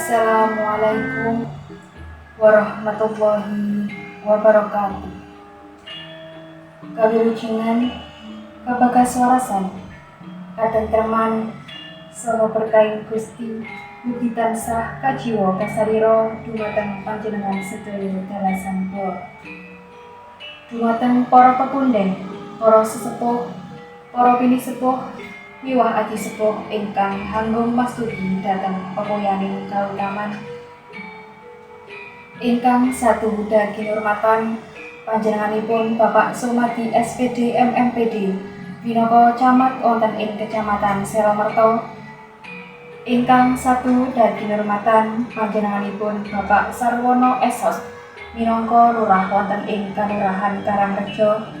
Assalamualaikum warahmatullahi wabarakatuh. Kawilujengan, kabagasuarasan, katentreman, saha berkahi Gusti mugi tansah kajiwa kasarira dumateng panjenengan sedaya dalasan kula. Dumateng para pepundhen, para sesepuh, para pinisepuh miwah adi sepuh ingkang hanggung mastuti dhateng pepoyaning kautaman ingkang satu dadi kinurmatan panjenenganipun Bapak Sumadi SPD MMPD minangka camat wonten ing Kecamatan Selamerta. Ingkang satu dadi kinurmatan panjenenganipun Bapak Sarwono Esos minangka lurah wonten ing Kalurahan Karangrejo.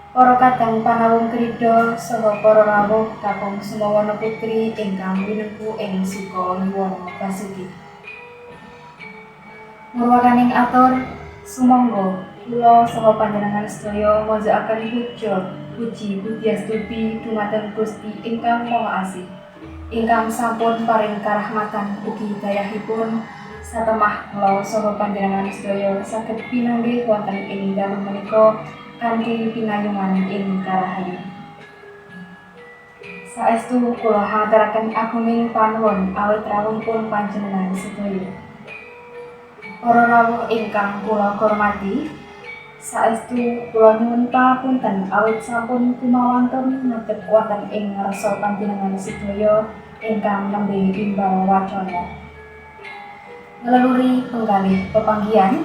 Para kadang panawung krida saha para rawuh kakung Sumawana Putri ingkang winengku ing Suka Yuwana Basuki. Murwakaning atur sumangga kula saha panjenengan sedaya mojokaken puji budiastuti dumateng Gusti ingkang Maha Asih, ingkang sampun paring karahmatan ugi dayahipun satemah kula saha panjenengan sedaya saged pinanggih wonten ing dalu menika kanthi pinayungan ing karahayu. Saestu kula ngaturaken agunging panuwun awit rawuhipun panjenengan sedaya. Para rawuh ingkang kula hormati, saestu kula nyuwun pangapunten awit sampun kumawonten ngadeg wonten ing ngarsa panjenengan sedaya ingkang nembe imbal wacana. Ngeleluri penggalih pepanggihan,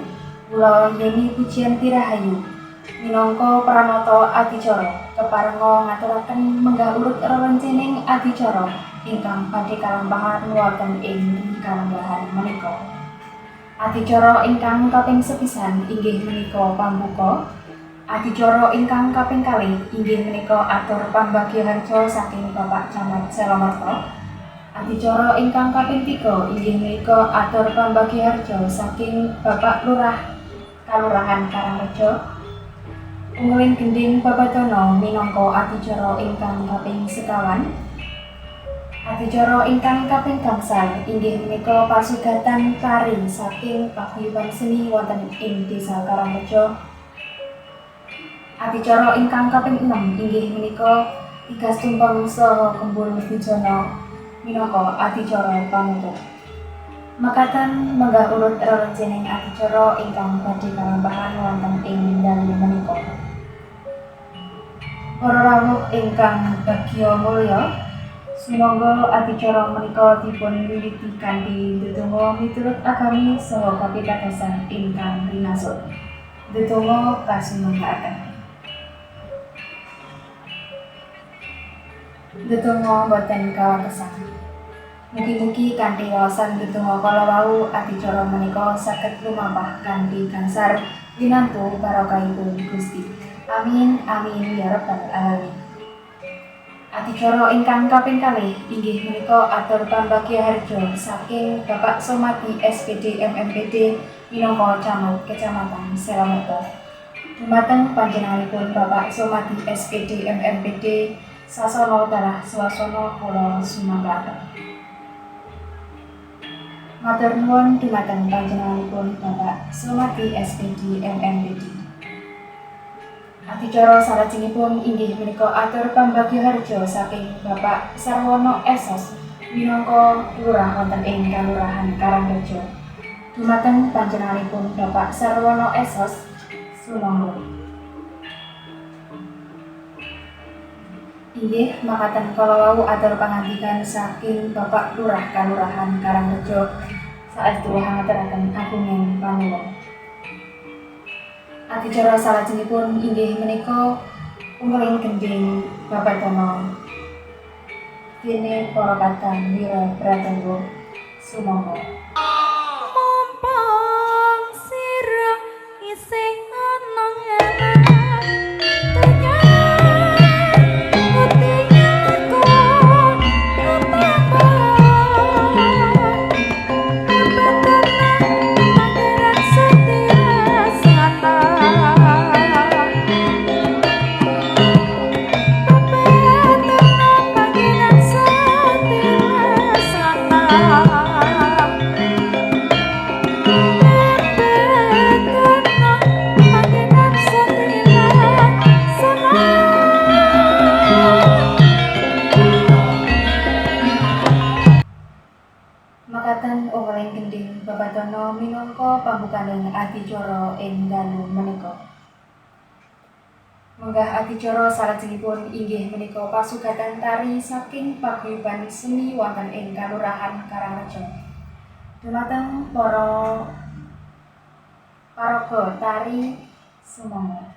kula yeni pujian tirahayu minangka pranata adicara keparenga ngaturaken menggah urut rerencening adicara ingkang badhe kalambahan wonten ing kalambahan menika. Adicara ingkang kaping sepisan inggih menika pambuka. Adicara ingkang kaping kalih inggih menika atur pambagyaharja saking Bapak Camat Selamerta. Adicara ingkang kaping 3 inggih menika atur pambagyaharja saking Bapak Lurah Kalurahan Karangrejo. Ungguling gending Babadono minangka adicara ingkang kaping sekawan. Adicara ingkang kaping gangsal inggih menika pasugatan tari saking paguyuban seni wonten ing Desa Karangrejo. Adicara ingkang kaping 6 inggih menika Tigas Tumpeng saha Kembul Bijana minangka adicara panutup. Mekaten menggah urut rerencening adicara ingkang badhe kalambahan wonten ing dalu menika. Para rawuh ingkang bagya mulya, sumangga adicara menika dipun wiwiti kanthi ndedonga miturut agami saha kapitadosan ingkang rinasut. Ndedonga kasumangkaaken. Ndedonga boten kawatesan. Mugi-mugi kanthi wawasan ndedonga kala wau adicara menika saged lumampah kanthi gangsar winantu barokahipun Gusti. Amin amin ya rabbal alamin. Adicara ingkang kaping kalih inggih menika atur pambagyaharja saking Bapak Sumadi SPD MMPD minangka camat Kecamatan Selamerta. Dumateng panjenenganipun Bapak Sumadi SPD MMPD sasana dalah swasana kula sumanggaken. Matur nuwun dumateng panjenenganipun Bapak Sumadi SPD MMPD. Adicara salajengipun inggih menika atur pambagyaharja saking Bapak Sarwono Esos minangka lurah wonten ing Kalurahan Karangrejo. Dumateng panjenenganipun Bapak Sarwono Esos sumangga. Inggih makaten kala wau atur pangandikan saking Bapak Lurah Kalurahan Karangrejo saestu ngaturaken agunging panuwun. Adicara salajengipun inggih menika ungguling gending Babadono dene para kadang wira pratangga sumangga. Mumpung sira isih ana pambukaning adicara ing dalu menika. Menggah adicara salajengipun inggih menika pasugatan tari saking paguyuban seni wonten ing Kalurahan Karangreja. Dumateng para paraga tari sumangga.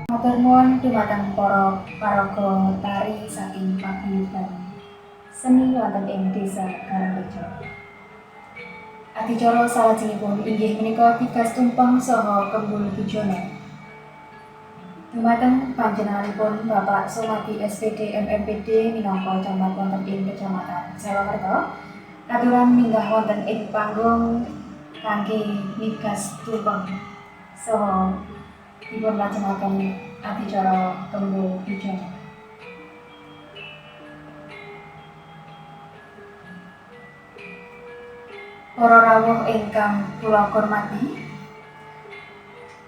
Matur nuwun dumateng para paraga tari saking paguyuban seni wonten ing Desa Karangreja. Adicara salajengipun inggih menika tigas tumpeng saha kembul bujana. Dumateng panjenenganipun Bapak Somadi SPD MMPD minangka camat wonten ing Kecamatan Selamerta, katuran minggah wonten ing panggung kangge migas tumpeng saha dipun lajengaken adicara kembul bujana. Para rawuh ingkang kula hormati,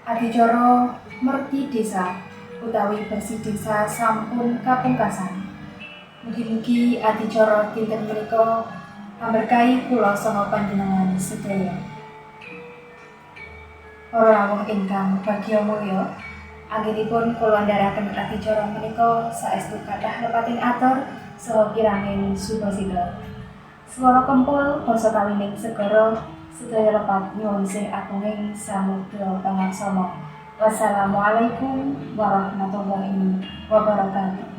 adicara Merti Desa utawi bersih desa sampun kapungkasan. Mugi-mugi adicara dinten menika amberkahi kula saha panjenengan sedaya. Para rawuh ingkang bagya mulya, anggenipun kula ndharaken adicara menika saestu kathah lepating atur saha kiranging subasida. Swara kempul basa kawining segara sedaya lepat nyuwun sing agunging samudra pangaksama. Wassalamualaikum warahmatullahi wabarakatuh.